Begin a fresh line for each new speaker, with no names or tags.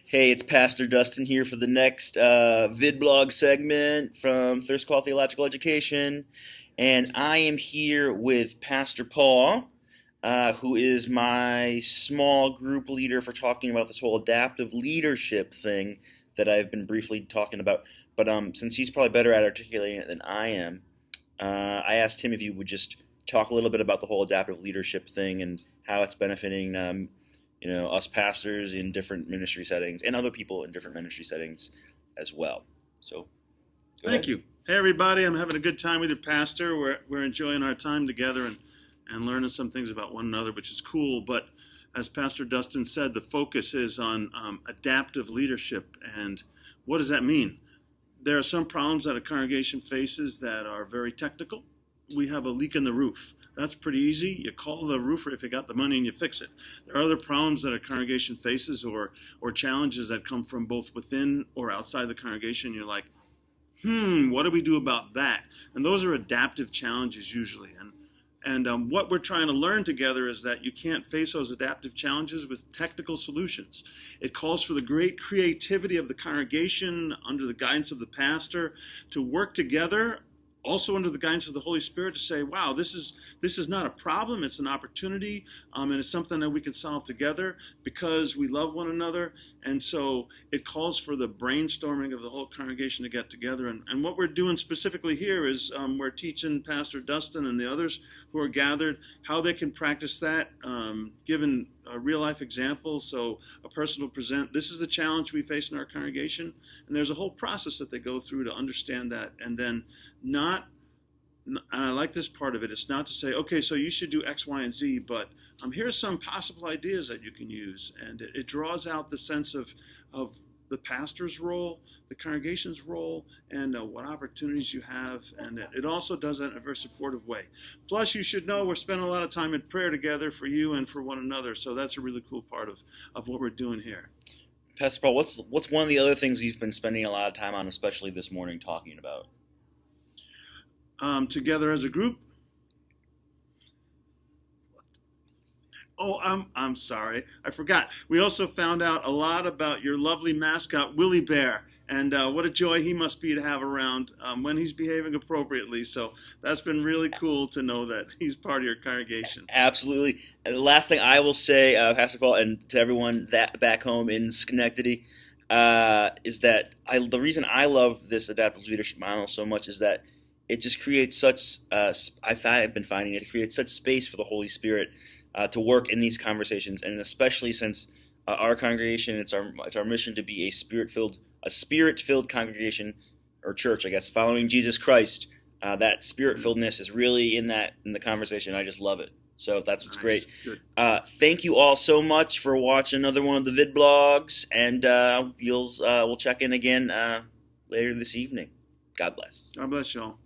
Hey, it's Pastor Dustin here for the next vidblog segment from Thirst Call Theological Education. And I am here with Pastor Paul, who is my small group leader for talking about this whole adaptive leadership thing that I've been briefly talking about. But since he's probably better at articulating it than I am, I asked him if he would just talk a little bit about the whole adaptive leadership thing and how it's benefiting us pastors in different ministry settings and other people in different ministry settings as well. So,
Thank you. Hey, everybody. I'm having a good time with your pastor. We're enjoying our time together and learning some things about one another, which is cool. But as Pastor Dustin said, the focus is on adaptive leadership. And what does that mean? There are some problems that a congregation faces that are very technical. We have a leak in the roof. That's pretty easy. You call the roofer if you got the money and you fix it. There are other problems that a congregation faces or challenges that come from both within or outside the congregation. You're like, what do we do about that? And those are adaptive challenges usually. And what we're trying to learn together is that you can't face those adaptive challenges with technical solutions. It calls for the great creativity of the congregation under the guidance of the pastor to work together, also under the guidance of the Holy Spirit, to say, wow, this is not a problem, it's an opportunity, and it's something that we can solve together because we love one another. And so it calls for the brainstorming of the whole congregation to get together. And what we're doing specifically here is we're teaching Pastor Dustin and the others who are gathered how they can practice that, given a real-life example. So a person will present, this is the challenge we face in our congregation, and there's a whole process that they go through to understand that, and then and I like this part of it. It's not to say, okay, so you should do X, Y, and Z, but here's some possible ideas that you can use. And it draws out the sense of the pastor's role, the congregation's role, and what opportunities you have. And it also does that in a very supportive way. Plus, you should know we're spending a lot of time in prayer together for you and for one another. So that's a really cool part of what we're doing here.
Pastor Paul, what's one of the other things you've been spending a lot of time on, especially this morning, talking about?
Together as a group. Oh, I'm sorry. I forgot. We also found out a lot about your lovely mascot, Willie Bear, and what a joy he must be to have around when he's behaving appropriately. So that's been really cool to know that he's part of your congregation.
Absolutely. And the last thing I will say, Pastor Paul, and to everyone that back home in Schenectady, is that the reason I love this adaptive leadership model so much is that it just creates such, I've been finding it creates such space for the Holy Spirit to work in these conversations, and especially since our congregation, it's our mission to be a spirit-filled congregation or church, I guess, following Jesus Christ. That spirit-filledness is really in the conversation. I just love it. So that's what's nice. Great. Good. Thank you all so much for watching another one of the vid blogs, and we'll check in again later this evening. God bless.
God bless y'all.